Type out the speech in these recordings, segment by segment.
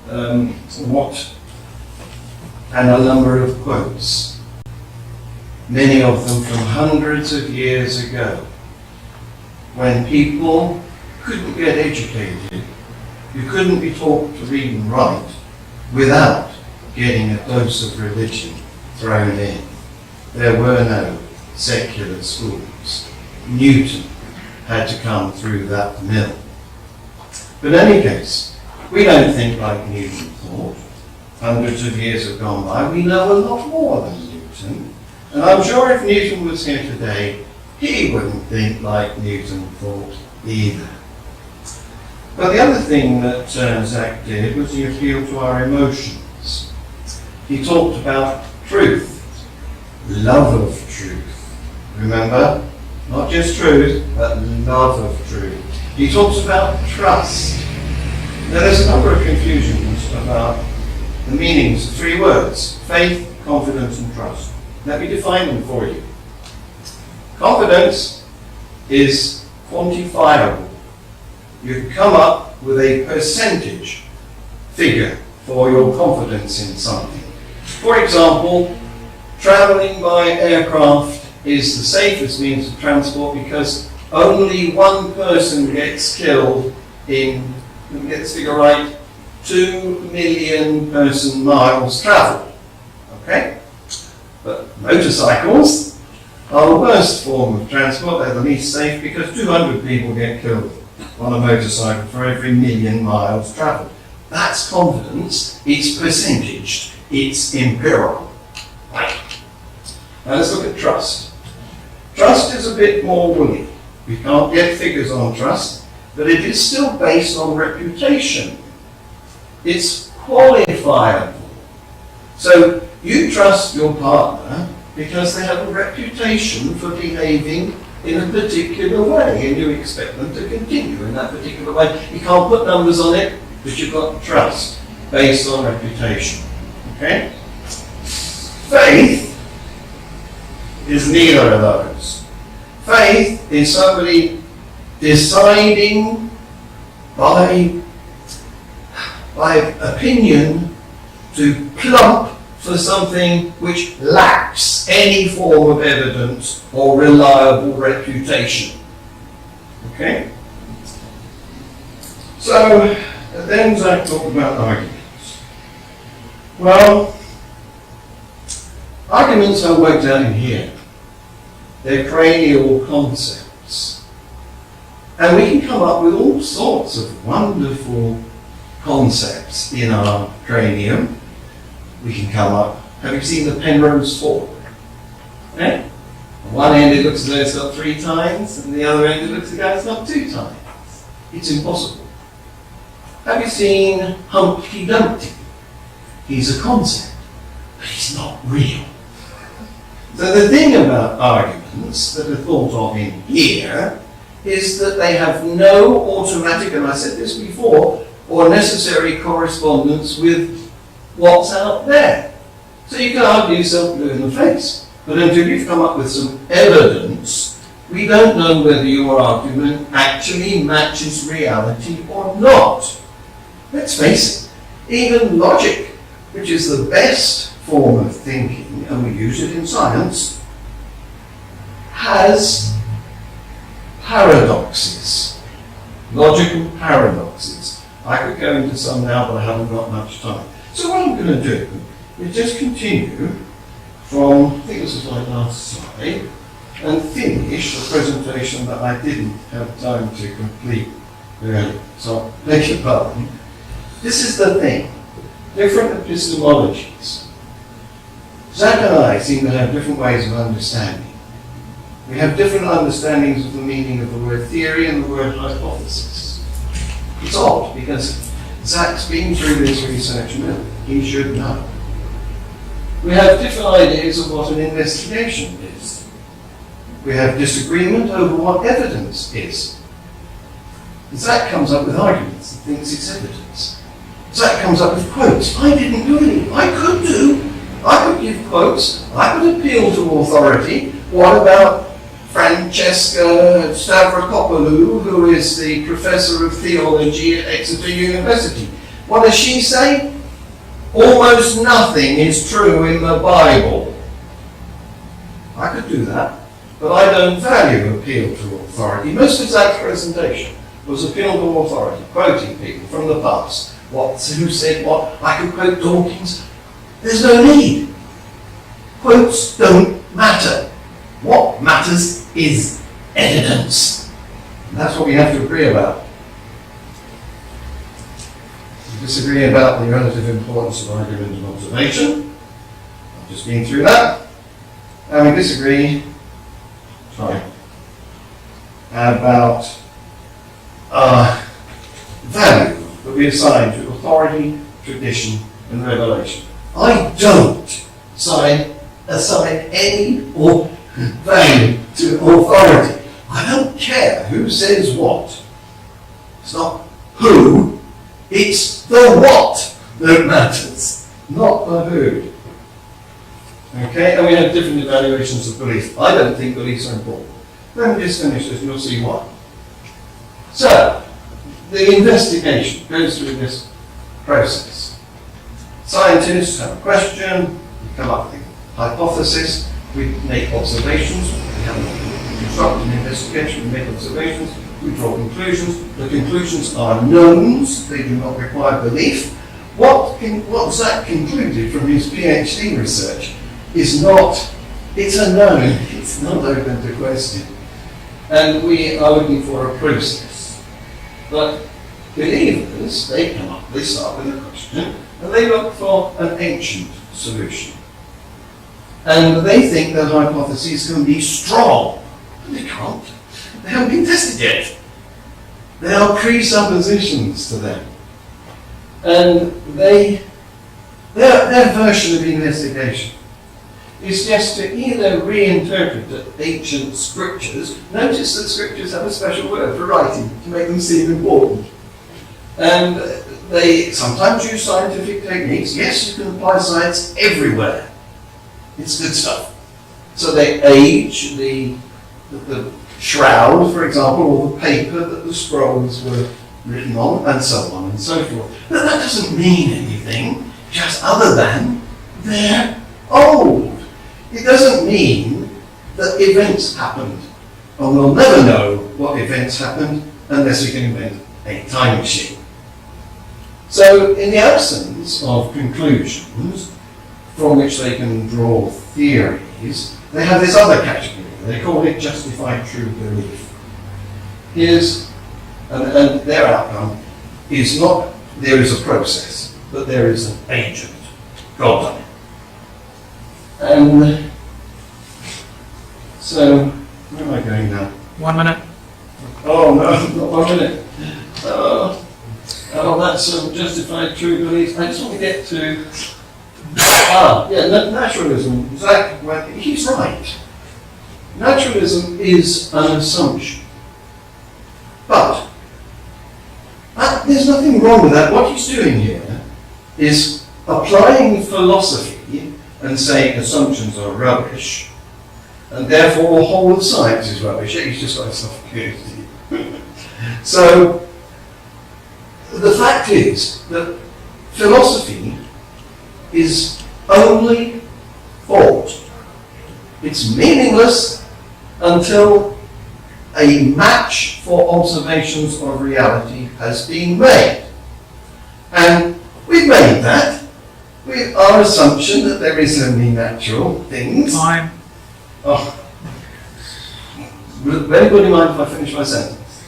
and a number of quotes, many of them from hundreds of years ago, when people couldn't get educated. You couldn't be taught to read and write without getting a dose of religion thrown in. There were no secular schools. Newton had to come through that mill. But in any case, we don't think like Newton thought. Hundreds of years have gone by. We know a lot more than Newton. And I'm sure if Newton was here today, he wouldn't think like Newton thought either. But the other thing that Zac did was he appealed to our emotions. He talked about truth, love of truth. Remember? Not just truth, but love of truth. He talks about trust. Now there's a number of confusions about the meanings of three words: faith, confidence, and trust. Let me define them for you. Confidence is quantifiable. You can come up with a percentage figure for your confidence in something. For example, traveling by aircraft is the safest means of transport because only one person gets killed in, let me get this figure right, 2 million person miles traveled. Okay? But motorcycles are the worst form of transport. They're the least safe because 200 people get killed on a motorcycle for every 1 million miles traveled. That's confidence. It's percentaged. It's empirical. Right. Now let's look at trust. Trust is a bit more woolly. We can't get figures on trust, but it is still based on reputation. It's qualifiable. So you trust your partner because they have a reputation for behaving in a particular way, and you expect them to continue in that particular way. You can't put numbers on it, but you've got trust based on reputation. Okay? Faith is neither of those. Faith is somebody deciding by opinion to plump for something which lacks any form of evidence or reliable reputation. Okay? So, then Zac talked about arguments. Well, arguments are worked out in here. They're cranial concepts. And we can come up with all sorts of wonderful concepts in our cranium. We can come up. Have you seen the Penrose fork? Eh? On one end it looks as though it's got 3 tines, and the other end it looks as though it's got 2 tines. It's impossible. Have you seen Humpty Dumpty? He's a concept, but he's not real. So the thing about arguments that are thought of in here is that they have no automatic, and I said this before, or necessary correspondence with what's out there. So you can argue yourself blue in the face, but until you've come up with some evidence, we don't know whether your argument actually matches reality or not. Let's face it, even logic, which is the best form of thinking, and we use it in science, has paradoxes, logical paradoxes. I could go into some now, but I haven't got much time. So what I'm going to do is just continue from, I think this is my last slide, and finish the presentation that I didn't have time to complete earlier. So, beg your pardon. This is the thing. Different epistemologies. Zac and I seem to have different ways of understanding. We have different understandings of the meaning of the word theory and the word hypothesis. It's odd because Zac's been through this research mill. He should know. We have different ideas of what an investigation is. We have disagreement over what evidence is. Zac comes up with arguments and thinks it's evidence. Zac comes up with quotes. I didn't do anything. I could give quotes. I could appeal to authority. What about Francesca Stavrakopoulou, who is the professor of theology at Exeter University? What does she say? Almost nothing is true in the Bible. I could do that, but I don't value appeal to authority. Most of Zac's presentation was appeal to authority, quoting people from the past. Who said what? I could quote Dawkins. There's no need. Quotes don't matter. What matters is evidence. And that's what we have to agree about. We disagree about the relative importance of argument and observation. I've just been through that. And we disagree about value that we assign to authority, tradition, and revelation. I don't assign any value to authority. I don't care who says what. It's not who, it's the what that matters, not the who. Okay, and we have different evaluations of belief. I don't think beliefs are important. Let me just finish this and you'll see why. So, the investigation goes through this process. Scientists have a question, we come up with a hypothesis, we make observations, we have a constructive investigation, we make observations, we draw conclusions. The conclusions are knowns, they do not require belief. What Zac concluded from his PhD research is not, it's a known, it's not open to question. And we are looking for a process. But believers, they start with a question, and they look for an ancient solution. And they think that hypotheses can be strong. But they can't. They haven't been tested yet. They are presuppositions to them. And their version of investigation is just to either reinterpret the ancient scriptures. Notice that scriptures have a special word for writing to make them seem important. And they sometimes use scientific techniques. Yes, you can apply science everywhere. It's good stuff. So they age the shroud, for example, or the paper that the scrolls were written on, and so on and so forth. But that doesn't mean anything, just other than they're old. It doesn't mean that events happened. And we'll never know what events happened unless we can invent a time machine. So, in the absence of conclusions from which they can draw theories, they have this other category. They call it justified true belief. And their outcome is not there is a process, but there is an agent, God. And so, where am I going now? 1 minute. Oh no, not 1 minute. That's justified true belief. I just want to get to naturalism. Zac, he's right. Naturalism is an assumption. But there's nothing wrong with that. What he's doing here is applying philosophy and saying assumptions are rubbish, and therefore the whole of science is rubbish. He's just got self-security. So, the fact is that philosophy is only thought. It's meaningless until a match for observations of reality has been made. And we've made that with our assumption that there is only natural things. Time. Oh. Will anybody mind if I finish my sentence?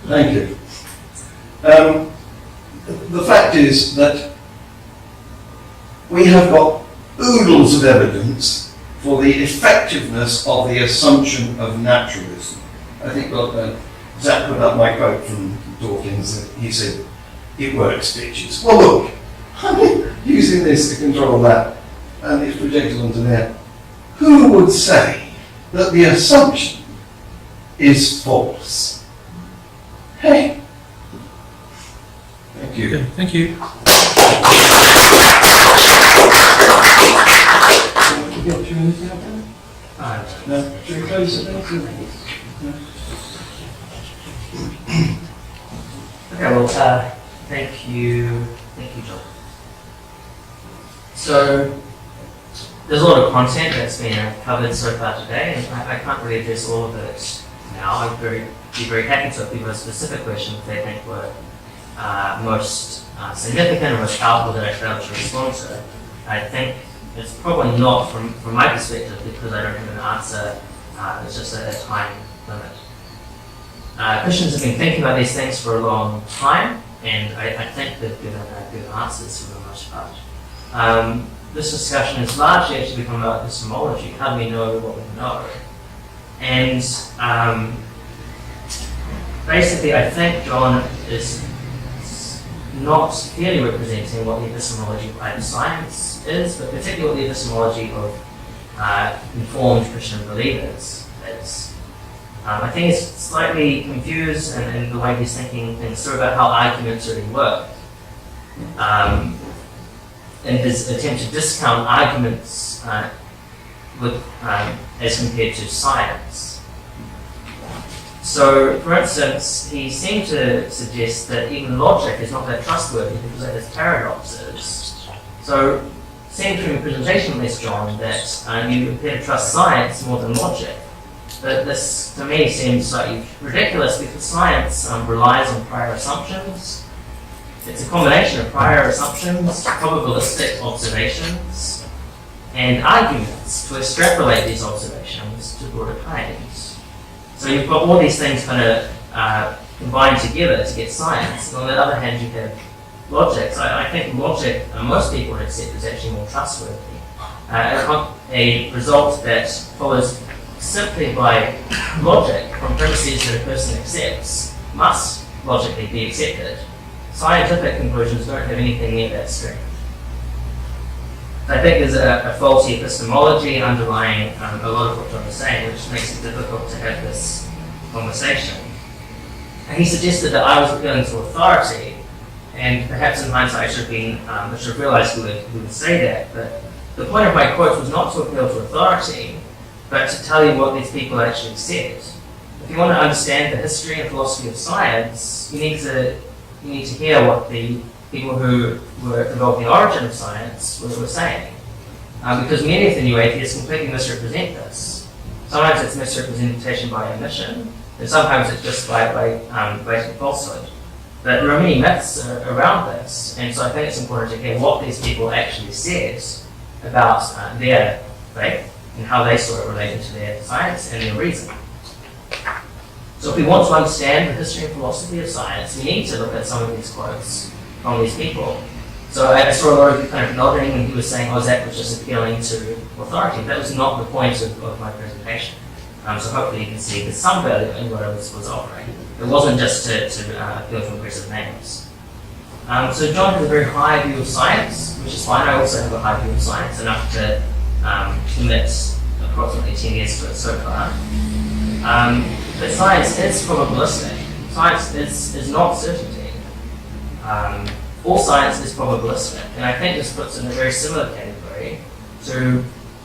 Thank you. The fact is that we have got oodles of evidence for the effectiveness of the assumption of naturalism. I think Zac put up my quote from Dawkins that he said, "It works, bitches." Well look, I'm using this to control that, and it's projected onto there. Who would say that the assumption is false? Hey. Thank you. Okay, thank you. No? Should we close it now? Okay, well, Thank you, John. So, there's a lot of content that's been covered so far today, and I can't really address all of it now. I'd be very happy to if people have specific questions they think were most significant or most powerful that I failed to respond to. I think it's probably not from my perspective because I don't have an answer. It's just a time limit. Christians have been thinking about these things for a long time, and I think they've given good answers for the most part. This discussion has largely actually become about epistemology. How do we know what we know? And basically, I think John is not clearly representing what the epistemology of either science is, but particularly what the epistemology of informed Christian believers is. I think he's slightly confused in the way he's thinking things through about how arguments really work. In his attempt to discount arguments as compared to science. So, for instance, he seemed to suggest that even logic is not that trustworthy because it has paradoxes. So, seeing from your presentation, at least, John, that you appear to trust science more than logic. But this, to me, seems slightly ridiculous because science relies on prior assumptions. It's a combination of prior assumptions, probabilistic observations, and arguments to extrapolate these observations to broader claims. So you've got all these things kind of combined together to get science. And on the other hand, you have logic. So I think logic, most people would accept, is actually more trustworthy. A result that follows simply by logic from premises that a person accepts must logically be accepted. Scientific conclusions don't have anything near that strength. I think there's a faulty epistemology underlying a lot of what John is saying, which makes it difficult to have this conversation. And he suggested that I was appealing to authority, and perhaps in hindsight I should have realised who would say that, but the point of my quote was not to appeal to authority, but to tell you what these people actually said. If you want to understand the history and philosophy of science, you need to hear what the people who were involved in the origin of science were saying. Because many of the new atheists completely misrepresent this. Sometimes it's misrepresentation by omission, and sometimes it's just by blatant falsehood. But there are many myths around this, and so I think it's important to hear what these people actually said about their faith and how they saw it related to their science and their reason. So if we want to understand the history and philosophy of science, we need to look at some of these quotes from these people. So I saw a lot of you kind of nodding when he was saying, Zac was just appealing to authority. That was not the point of my presentation. So hopefully you can see there's some value in what I was offering. It wasn't just to appeal to impressive names. So John has a very high view of science, which is fine. I also have a high view of science, enough to commit approximately 10 years to it so far. But science is probabilistic. Science is not certainty. All science is probabilistic, and I think this puts in a very similar category to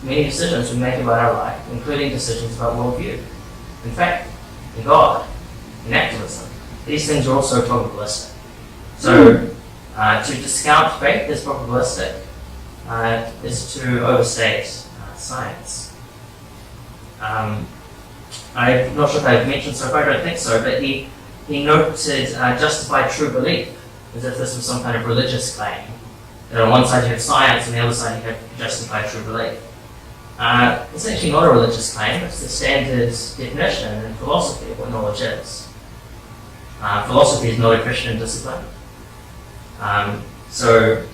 many decisions we make about our life, including decisions about worldview. In fact, in God, in activism, these things are also probabilistic. So to discount faith as probabilistic is to overstate science. I'm not sure if I've mentioned so far, I don't think so, but he noted justified true belief, as if this was some kind of religious claim. That on one side you have science, and the other side you have justified true belief. It's actually not a religious claim, it's the standard definition in philosophy of what knowledge is. Philosophy is not a Christian discipline. So,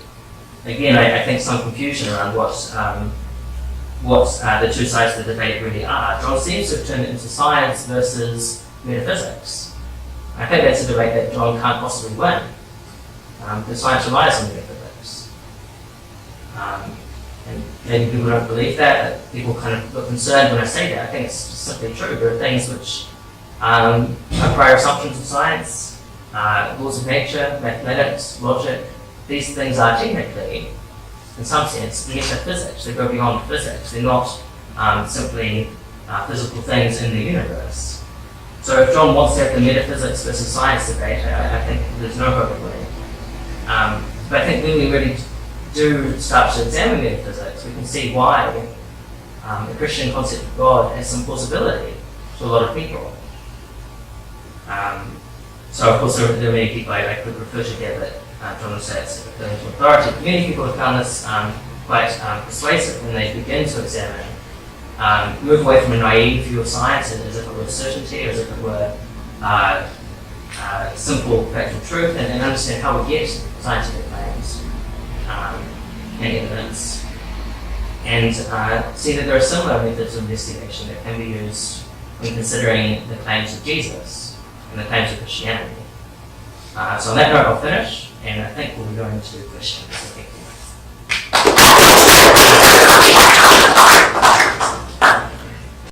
again, I think some confusion around what the two sides of the debate really are. John seems to have turned it into science versus metaphysics. I think that's a debate that John can't possibly win, because science relies on metaphysics. And maybe people don't believe that people kind of look concerned when I say that. I think it's just simply true. There are things which are prior assumptions of science, laws of nature, mathematics, logic. These things are technically, in some sense, metaphysics. They go beyond physics. They're not simply physical things in the universe. So if John wants to have the metaphysics versus science debate, I think there's no hope of winning. But I think when we really do start to examine metaphysics, we can see why the Christian concept of God has some plausibility to a lot of people. So of course there are many people I could refer to here that John would say it's appealing to authority. Many people have found this quite persuasive when they begin to examine, move away from a naive view of science as if it were certainty, as if it were simple factual truth, and understand how we get scientific claims and evidence, and see that there are similar methods of investigation that can be used when considering the claims of Jesus and the claims of Christianity. So on that note, I'll finish, and I think we'll be going to questions. Thank you.